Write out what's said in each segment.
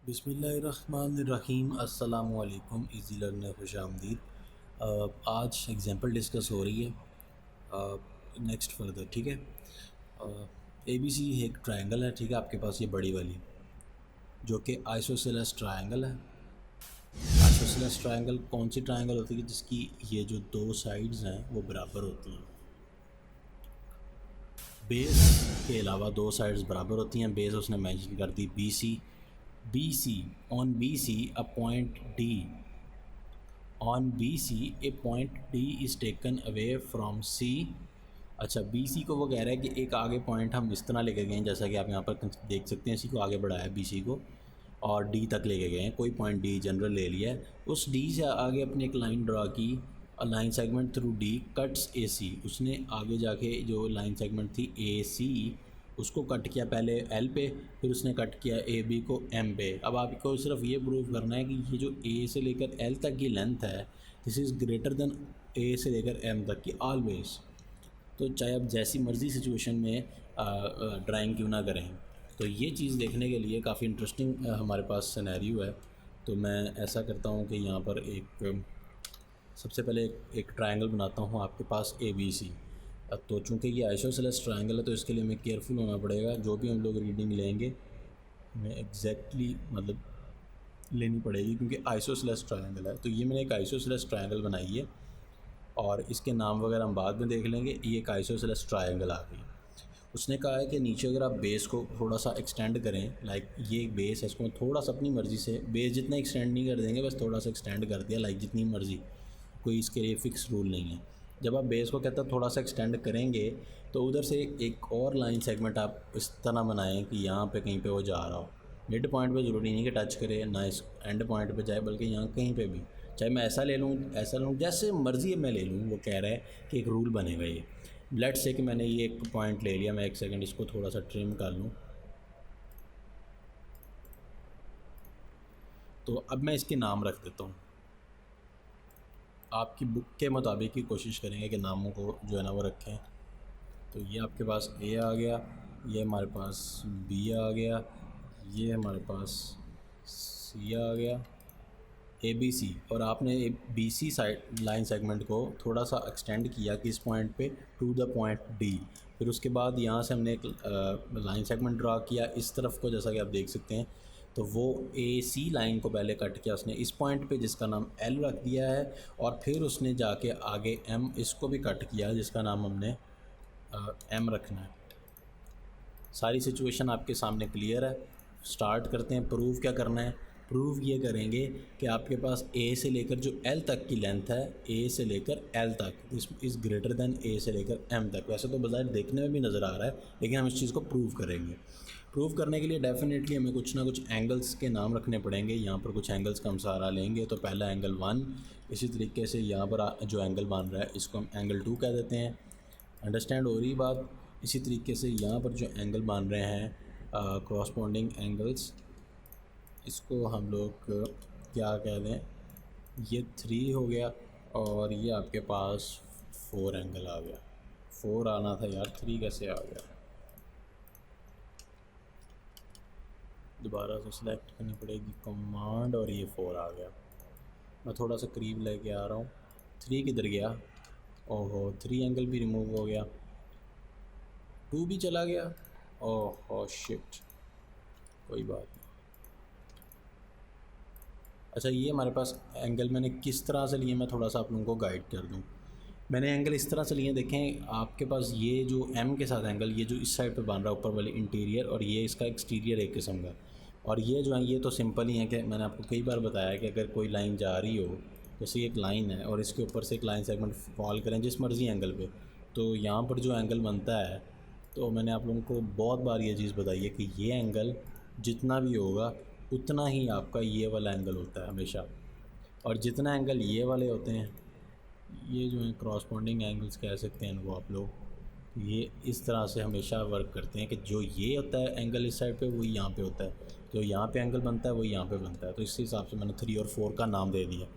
बिस्मिल्लाहिर्रहमानिर्रहीम। अस्सलामुअलैकुम। Easy learn में खुश आमदीद। आज एग्जांपल डिस्कस हो रही है। नेक्स्ट फर्दर, ठीक है। ए बी सी एक ट्रायंगल है, ठीक है। आपके पास ये बड़ी वाली जो कि आइसोसेलेस ट्रायंगल है। आइसोसेलेस ट्रायंगल कौन सी ट्रायंगल होती है जिसकी ये जो दो साइड्स हैं वो बराबर होती हैं। बेस के अलावा दो साइड्स बराबर होती हैं। बेस उसने मेंशन कर दी B C on B C a point D on B C A point D is taken away from C. अच्छा, बी सी को वो कह रहा है कि एक आगे पॉइंट हम इस तरह लेके गए हैं, जैसा कि आप यहाँ पर देख सकते हैं। इसी को आगे बढ़ाया बी सी को और डी तक लेके गए हैं। कोई पॉइंट डी जनरल ले लिया है, उस डी से आगे अपनी एक लाइन ड्रा की। Line segment through D cuts A C. उसने आगे जाके जो लाइन सेगमेंट थी ए सी उसको कट किया पहले एल पे, फिर उसने कट किया ए बी को एम पे। अब आपको सिर्फ ये प्रूव करना है कि ये जो ए से लेकर एल तक की लेंथ है दिस इज़ ग्रेटर देन ए से लेकर एम तक की ऑलवेज। तो चाहे आप जैसी मर्ज़ी सिचुएशन में ड्राइंग क्यों ना करें, तो ये चीज़ देखने के लिए काफ़ी इंटरेस्टिंग हमारे पास सिनेरियो है। तो मैं ऐसा करता हूँ कि यहाँ पर सबसे पहले एक ट्रायंगल बनाता हूँ आपके पास ए बी सी। तो चूँकि ये आइसोसेलेस ट्रायंगल है तो इसके लिए हमें केयरफुल होना पड़ेगा। जो भी हम लोग रीडिंग लेंगे हमें एग्जैक्टली मतलब लेनी पड़ेगी, क्योंकि आइसोसेलेस ट्रायंगल है। तो ये मैंने एक आइसोसेलेस ट्रायंगल बनाई है और इसके नाम वगैरह हम बाद में देख लेंगे। ये एक आइसोसेलेस ट्रायंगल आ गई। उसने कहा है कि नीचे अगर आप बेस को थोड़ा सा एक्सटेंड करें, लाइक ये एक बेस है, इसको थोड़ा सा अपनी मर्ज़ी से बेस जितना एक्सटेंड नहीं कर देंगे, बस थोड़ा सा एक्सटेंड कर दिया, लाइक जितनी मर्ज़ी, कोई इसके लिए फ़िक्स रूल नहीं है। जब आप बेस को कहते हैं थोड़ा सा एक्सटेंड करेंगे तो उधर से एक और लाइन सेगमेंट आप इस तरह बनाएं कि यहाँ पे कहीं पे वो जा रहा हो। मिड पॉइंट पे ज़रूरी नहीं कि टच करे, ना इस एंड पॉइंट पे जाए, बल्कि यहाँ कहीं पे भी, चाहे मैं ऐसा ले लूँ ऐसा लूँ, जैसे मर्ज़ी मैं ले लूँ। वो कह रहा है कि एक रूल बनेगा ये। लेट्स से कि मैंने ये एक पॉइंट ले लिया, मैं एक सेकंड इसको थोड़ा सा ट्रिम कर लूँ। तो अब मैं इसके नाम रख देता हूँ। आपकी बुक के मुताबिक ही कोशिश करेंगे कि नामों को जो है ना वो रखें। तो ये आपके पास ए आ गया, ये हमारे पास बी आ गया, ये हमारे पास सी आ गया, ए बी सी। और आपने B C side line segment को थोड़ा सा एक्सटेंड किया कि इस पॉइंट पे टू द पॉइंट डी। फिर उसके बाद यहाँ से हमने एक लाइन सेगमेंट ड्रा किया इस तरफ को, जैसा कि आप देख सकते हैं। तो वो ए सी लाइन को पहले कट किया उसने इस पॉइंट पे जिसका नाम एल रख दिया है, और फिर उसने जाके आगे एम इसको भी कट किया जिसका नाम हमने एम रखना है। सारी सिचुएशन आपके सामने क्लियर है। स्टार्ट करते हैं। प्रूव क्या करना है? प्रूव ये करेंगे कि आपके पास ए से लेकर जो एल तक की लेंथ है, ए से लेकर एल तक इज़ ग्रेटर दैन ए से लेकर एम तक। वैसे तो बाज़ाहिर देखने में भी नज़र आ रहा है, लेकिन हम इस चीज़ को प्रूव करेंगे। प्रूव करने के लिए डेफिनेटली हमें कुछ ना कुछ एंगल्स के नाम रखने पड़ेंगे। यहाँ पर कुछ एंगल्स का हम सहारा लेंगे। तो पहला एंगल 1, इसी तरीके से यहाँ पर जो एंगल बन रहा है इसको हम एंगल 2 कह देते हैं। अंडरस्टैंड हो रही बात? इसी तरीके से यहाँ पर जो एंगल बन रहे हैं कॉरस्पॉन्डिंग एंगल्स, इसको हम लोग क्या कह दें, ये 3 हो गया और ये आपके पास 4 एंगल आ गया। 4 आना था यार, 3 कैसे आ गया? दोबारा से सिलेक्ट करनी पड़ेगी कमांड और ये 4 आ गया। मैं थोड़ा सा करीब लेके आ रहा हूँ। 3 किधर गया? ओहो, 3 एंगल भी रिमूव हो गया, 2 भी चला गया। ओह शिट, कोई बात नहीं। अच्छा, ये हमारे पास एंगल मैंने किस तरह से लिए, मैं थोड़ा सा आप लोगों को गाइड कर दूँ। मैंने एंगल इस तरह से लिए, देखें आपके पास ये जो एम के साथ एंगल, ये जो इस साइड पे बन रहा है ऊपर वाली इंटीरियर, और ये इसका एक्सटीरियर एक किस्म का। और ये जो है ये तो सिंपल ही है कि मैंने आपको कई बार बताया कि अगर कोई लाइन जा रही हो, जैसे एक लाइन है और इसके ऊपर से एक लाइन सेगमेंट फॉल करें जिस मर्ज़ी एंगल पे, तो यहाँ पर जो एंगल बनता है, तो मैंने आप लोगों को बहुत बार ये चीज़ बताई है कि ये एंगल जितना भी होगा उतना ही आपका ये वाला एंगल होता है हमेशा। और जितना एंगल ये वाले होते हैं, ये जो है क्रॉसपॉन्डिंग एंगल्स कह सकते हैं इनको आप लोग, ये इस तरह से हमेशा वर्क करते हैं कि जो ये होता है एंगल इस साइड पे वही यहाँ पे होता है, जो यहाँ पे एंगल बनता है वही यहाँ पे बनता है। तो इस हिसाब से मैंने 3 और 4 का नाम दे दिया।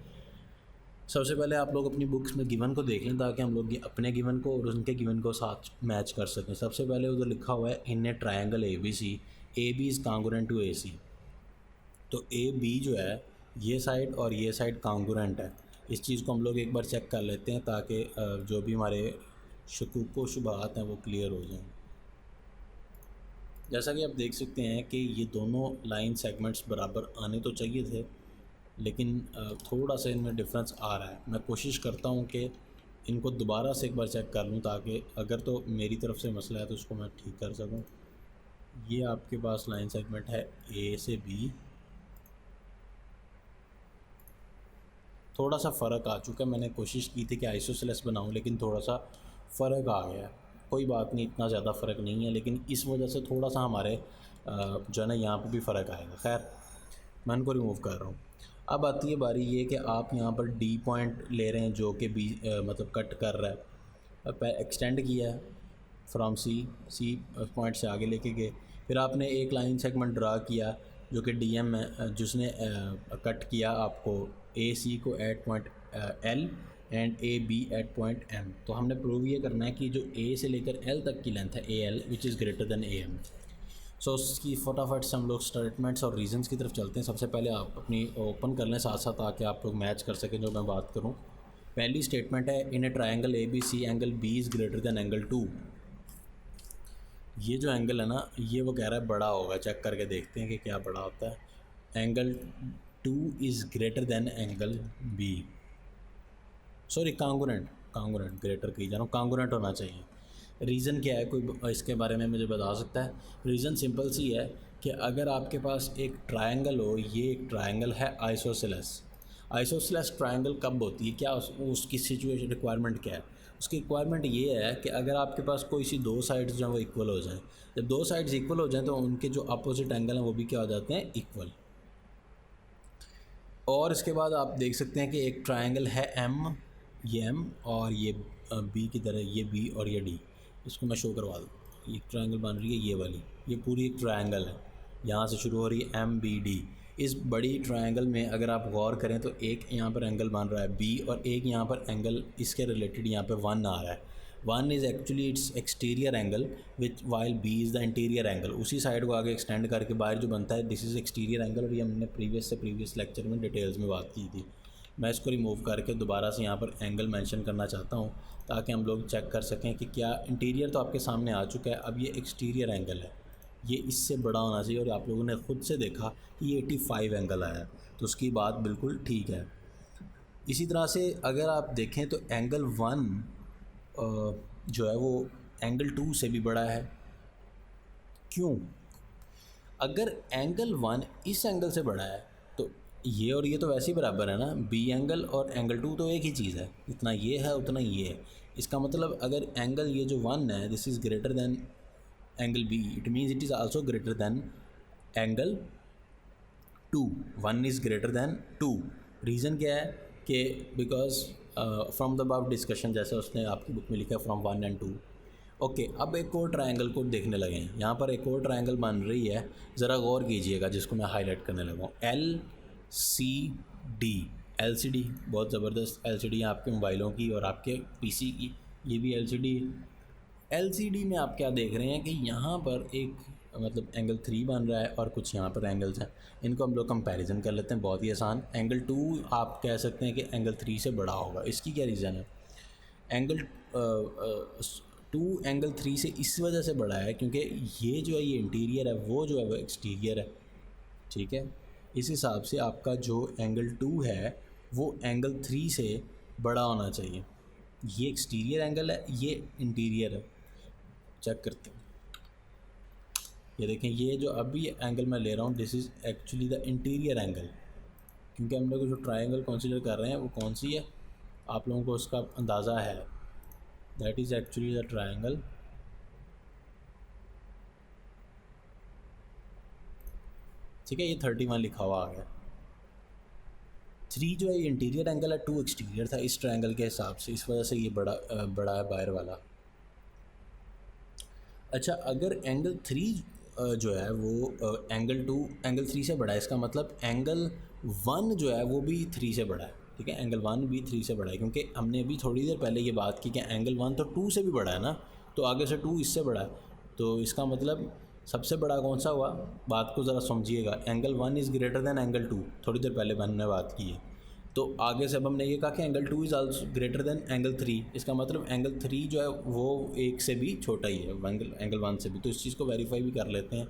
सबसे पहले आप लोग अपनी बुक्स में गिवन को देख लें ताकि हम लोग अपने गिवन को और उनके गिवन को साथ मैच कर सकें। सबसे पहले उधर लिखा हुआ है in a triangle A B C, A B is congruent to A C. तो ए बी जो है ये साइड और ये साइड कॉन्ग्रुएंट है। इस चीज़ को हम लोग एक बार चेक कर लेते हैं ताकि जो भी हमारे शकूक व शुबहात हैं वो क्लियर हो जाएं। जैसा कि आप देख सकते हैं कि ये दोनों लाइन सेगमेंट्स बराबर आने तो चाहिए थे, लेकिन थोड़ा सा इनमें डिफरेंस आ रहा है। मैं कोशिश करता हूँ कि इनको दोबारा से एक बार चेक कर लूँ ताकि अगर तो मेरी तरफ से मसला है तो उसको मैं ठीक कर सकूँ। ये आपके पास लाइन सेगमेंट है ए से बी, थोड़ा सा फ़र्क आ चुका है। मैंने कोशिश की थी कि आइसोसेलेस बनाऊं लेकिन थोड़ा सा फ़र्क आ गया है। कोई बात नहीं, इतना ज़्यादा फ़र्क नहीं है, लेकिन इस वजह से थोड़ा सा हमारे जो है ना यहाँ पर भी फ़र्क आएगा। खैर मैं इनको रिमूव कर रहा हूँ। अब आती है बारी ये कि आप यहाँ पर डी पॉइंट ले रहे हैं जो कि बी मतलब कट कर रहा है। अब एक्सटेंड किया है फ्रॉम सी पॉइंट से आगे लेके गए, फिर आपने एक लाइन सेगमेंट ड्रा किया जो कि डी एम में जिसने कट किया आपको ए सी को at point L and A B at point M. तो हमने प्रूव ये करना है कि जो ए से लेकर एल तक की लेंथ है A L which is greater than A M. So उसकी फटाफट से हम लोग स्टेटमेंट्स और रीजंस की तरफ चलते हैं। सबसे पहले आप अपनी ओपन कर लें साथ साथ ताकि आप लोग मैच कर सकें जो मैं बात करूं। पहली स्टेटमेंट है in a triangle A B C angle B is greater than angle 2। ये जो एंगल है ना ये वो कह रहा है बड़ा होगा, चेक करके देखते हैं कि क्या बड़ा होता है। Angle 2 is greater than angle B, sorry congruent greater की जा रहा हूँ, कांगुरेंट होना चाहिए। रीज़न क्या है, कोई इसके बारे में मुझे बता सकता है? रीज़न सिंपल सी है कि अगर आपके पास एक ट्रायंगल हो, ये एक ट्रायंगल है आइसोसेलेस ट्रायंगल कब होती है, क्या उसकी सिचुएशन रिक्वायरमेंट क्या है? उसकी रिक्वायरमेंट ये है कि अगर आपके पास कोई सी दो साइड्स जो हैं वो इक्वल हो जाएं। जब दो साइड्स इक्वल हो जाएं तो उनके जो अपोजिट एंगल हैं वो भी क्या हो जाते हैं, इक्वल। और इसके बाद आप देख सकते हैं कि एक ट्रायंगल है एम, ये एम और ये बी की तरह ये बी और ये डी। इसको मैं शो करवा दूँ। ये ट्रायंगल बन रही है ये वाली, ये पूरी एक ट्रायंगल है, यहाँ से शुरू हो रही है एम बी डी। इस बड़ी ट्रायंगल में अगर आप गौर करें तो एक यहाँ पर एंगल बन रहा है बी और एक यहाँ पर एंगल इसके रिलेटेड यहाँ पे 1 आ रहा है। 1 is actually it's exterior angle which while B is the interior angle. उसी साइड को आगे एक्सटेंड करके बाहर जो बनता है दिस इज़ एक्सटीरियर एंगल, और ये हमने प्रीवियस लेक्चर में डिटेल्स में बात की थी। मैं इसको रिमूव करके दोबारा से यहाँ पर एंगल मेंशन करना चाहता हूँ ताकि हम लोग चेक कर सकें कि क्या इंटीरियर तो आपके सामने आ चुका है, अब ये एक्सटीरियर एंगल है, ये इससे बड़ा होना चाहिए। और आप लोगों ने ख़ुद से देखा कि ये 85 एंगल आया, तो उसकी बात बिल्कुल ठीक है। इसी तरह से अगर आप देखें तो एंगल 1 जो है वो एंगल 2 से भी बड़ा है। क्यों? अगर एंगल 1 इस एंगल से बड़ा है तो ये और ये तो वैसे ही बराबर है ना, बी एंगल और एंगल 2 तो एक ही चीज़ है, इतना ये है उतना ये है। इसका मतलब अगर एंगल ये जो 1 है this is greater than angle B, it means it is also greater than angle 2। 1 is greater than 2। Reason क्या है कि because from the above discussion, जैसे उसने आपकी बुक में लिखा है फ्रॉम 1 एंड 2। ओके, अब एक और ट्रायंगल को देखने लगे हैं। यहाँ पर एक और ट्रायंगल बन रही है, ज़रा गौर कीजिएगा, जिसको मैं हाईलाइट करने लगा हूँ। LCD बहुत ज़बरदस्त LCD है आपके मोबाइलों की और आपके PC की, ये भी LCD में आप क्या देख रहे हैं कि यहाँ पर एक मतलब एंगल 3 बन रहा है और कुछ यहाँ पर एंगल्स हैं। इनको हम लोग कंपैरिजन कर लेते हैं, बहुत ही आसान। एंगल 2 आप कह सकते हैं कि एंगल 3 से बड़ा होगा। इसकी क्या रीज़न है? एंगल 2 एंगल 3 से इस वजह से बड़ा है क्योंकि ये जो है ये इंटीरियर है, वो जो है वो एक्सटीरियर है, ठीक है। इस हिसाब से आपका जो एंगल 2 है वो एंगल 3 से बड़ा होना चाहिए। ये एक्सटीरियर एंगल है, ये इंटीरियर है। चेक करते हैं, ये देखें, ये जो अभी एंगल मैं ले रहा हूँ this is actually the interior angle, क्योंकि हम लोग जो ट्रायंगल कंसीडर कर रहे हैं वो कौन सी है, आप लोगों को उसका अंदाज़ा है। That is actually the triangle ठीक है, ये 31 लिखा हुआ आ गया। 3 जो है ये इंटीरियर एंगल है, 2 एक्सटीरियर था इस ट्रायंगल के हिसाब से, इस वजह से ये बड़ा है बाहर वाला। अच्छा, अगर एंगल 3 जो है वो एंगल 3 से बड़ा है, इसका मतलब एंगल 1 जो है वो भी 3 से बड़ा है, ठीक है। एंगल 1 भी 3 से बड़ा है, क्योंकि हमने अभी थोड़ी देर पहले ये बात की कि एंगल 1 तो 2 से भी बड़ा है ना, तो आगे से 2 इससे बड़ा है, तो इसका मतलब सबसे बड़ा कौन सा हुआ, बात को ज़रा समझिएगा, angle 1 is greater than angle 2, थोड़ी देर पहले हमने बात की है। तो आगे से अब हमने ये कहा कि angle 2 is also greater than angle 3, इसका मतलब एंगल 3 जो है वो 1 से भी छोटा ही है एंगल 1 से भी। तो इस चीज़ को वेरीफाई भी कर लेते हैं।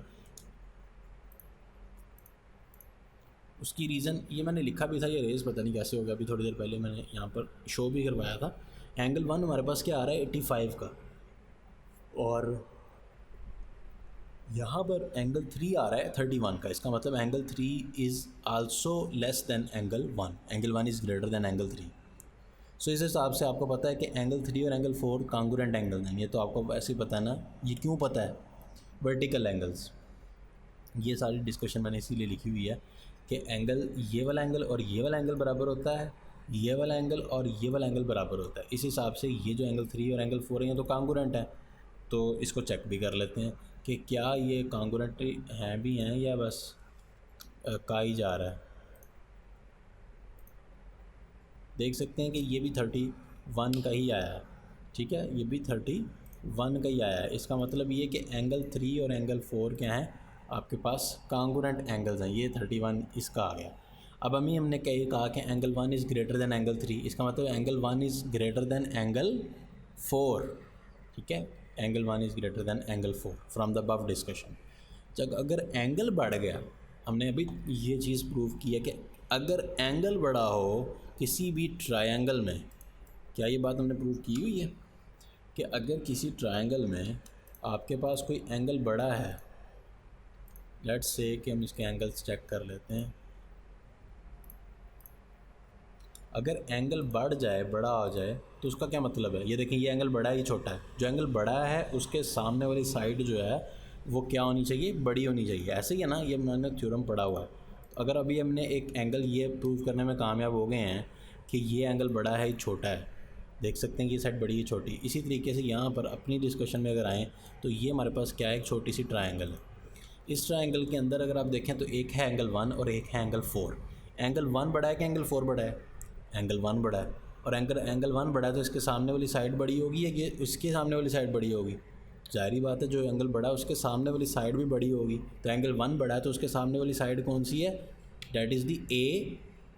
उसकी रीज़न ये मैंने लिखा भी था, ये रेस पता नहीं कैसे हो गया, अभी थोड़ी देर पहले मैंने यहाँ पर शो भी करवाया था। एंगल 1 हमारे पास क्या आ रहा है 85 का, और यहाँ पर एंगल 3 आ रहा है 31 का। इसका मतलब angle 3 is also less than angle 1, angle 1 is greater than angle 3। सो इस हिसाब से आपको पता है कि एंगल 3 और एंगल 4 कॉन्ग्रुएंट एंगल हैं। ये तो आपको वैसे ही पता है ना। ये क्यों पता है, वर्टिकल एंगल्स, ये सारी डिस्कशन मैंने इसीलिए लिखी हुई है कि एंगल, ये वाला एंगल और ये वाला एंगल बराबर होता है, ये वाला एंगल और ये वाला एंगल बराबर होता है। इस हिसाब से ये जो एंगल 3 और एंगल 4 हैं तो कॉन्ग्रुएंट है। तो इसको चेक भी कर लेते हैं कि क्या ये कॉन्ग्रुएंट हैं भी हैं या बस का ही जा रहा है। देख सकते हैं कि ये भी 31 का ही आया है, ठीक है, ये भी 31 का ही आया है। इसका मतलब ये कि एंगल 3 और एंगल 4 क्या हैं, आपके पास कॉन्ग्रुएंट एंगल्स हैं। ये 31 इसका आ गया। अब हमने कहा कि angle 1 is greater than angle 3, इसका मतलब angle 1 is greater than angle 4, ठीक है, angle 1 is greater than angle 4 from the above discussion. जब अगर एंगल बढ़ गया, हमने अभी ये चीज़ प्रूव की है कि अगर एंगल बड़ा हो किसी भी ट्रायंगल में, क्या ये बात हमने प्रूव की हुई है कि अगर किसी ट्रायंगल में आपके पास कोई एंगल बड़ा है, लेट्स से कि हम इसके एंगल्स चेक कर लेते हैं। अगर एंगल बढ़ जाए, बड़ा हो जाए, तो उसका क्या मतलब है, ये देखें ये एंगल बड़ा है, ये छोटा है। जो एंगल बड़ा है उसके सामने वाली साइड जो है वो क्या होनी चाहिए, बड़ी होनी चाहिए। ऐसे ही है ना, ये मैंने थ्योरम पढ़ा हुआ है। अगर अभी हमने एक एंगल ये प्रूव करने में कामयाब हो गए हैं कि ये एंगल बड़ा है, ये छोटा है, देख सकते हैं कि ये साइड बड़ी है, छोटी। इसी तरीके से यहाँ पर अपनी डिस्कशन में अगर आएँ तो ये हमारे पास क्या है, एक छोटी सी ट्रायंगल है। इस ट्रायंगल के अंदर अगर आप देखें तो एक है एंगल 1 और एक है एंगल 4। एंगल 1 बड़ा है कि एंगल 4 बड़ा है, एंगल 1 बड़ा है। और एंगल 1 बड़ा है तो इसके सामने वाली साइड बड़ी होगी या ये उसके सामने वाली साइड बड़ी होगी, जाहिर बात है जो एंगल बड़ा है उसके सामने वाली साइड भी बड़ी होगी। तो एंगल 1 बड़ा है तो उसके सामने वाली साइड कौन सी है, डैट इज़ दी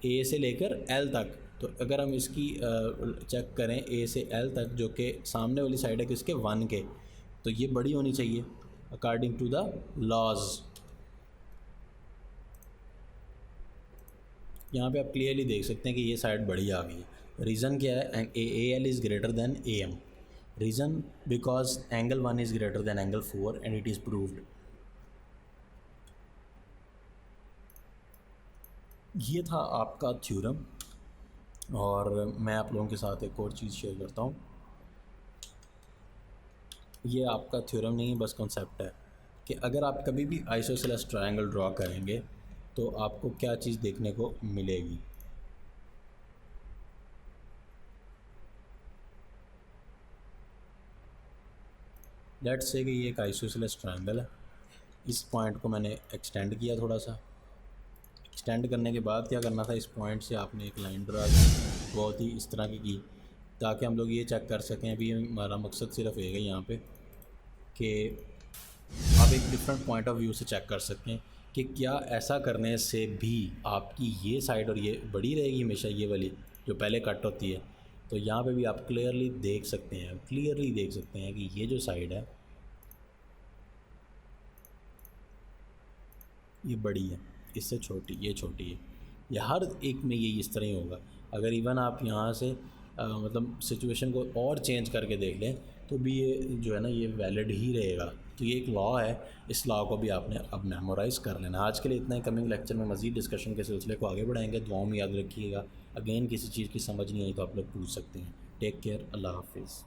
ए से लेकर एल तक। तो अगर हम इसकी चेक करें ए से एल तक, जो कि सामने वाली साइड है किसके, 1 के, तो ये बड़ी होनी चाहिए अकॉर्डिंग टू द लॉज। यहाँ पे आप क्लियरली देख सकते हैं कि ये साइड बड़ी आ गई। रीज़न क्या है, A L is greater than A M. Reason because angle 1 is greater than angle 4 and it is proved. ये था आपका थ्योरम, और मैं आप लोगों के साथ एक और चीज़ शेयर करता हूँ। ये आपका थ्योरम नहीं, बस कॉन्सेप्ट है कि अगर आप कभी भी आइसोसेलेस ट्रायंगल ड्रॉ करेंगे तो आपको क्या चीज़ देखने को मिलेगी। लेट्स से कि ये एक आइसोसेलेस ट्रायंगल है। इस पॉइंट को मैंने एक्सटेंड किया, थोड़ा सा एक्सटेंड करने के बाद क्या करना था, इस पॉइंट से आपने एक लाइन ड्रा की, बहुत ही इस तरह की ताकि हम लोग ये चेक कर सकें। अभी हमारा मकसद सिर्फ है यहाँ पे कि आप एक डिफरेंट पॉइंट ऑफ व्यू से चेक कर सकें कि क्या ऐसा करने से भी आपकी ये साइड और ये बड़ी रहेगी हमेशा, ये वाली जो पहले कट होती है। तो यहाँ पे भी आप क्लियरली देख सकते हैं कि ये जो साइड है ये बड़ी है, इससे छोटी, ये छोटी है। ये हर एक में ये इस तरह ही होगा। अगर इवन आप यहाँ से मतलब सिचुएशन को और चेंज करके देख लें तो भी ये जो है ना ये वैलिड ही रहेगा। तो ये एक लॉ है, इस लॉ को भी आपने अब मेमोराइज़ कर लेना। आज के लिए इतना ही। कमिंग लेक्चर में मज़ीद डिस्कशन के सिलसिले को आगे बढ़ाएंगे। दुआओं में याद रखिएगा। अगेन किसी चीज़ की समझ नहीं आई तो आप लोग पूछ सकते हैं। टेक केयर, अल्लाह हाफिज़।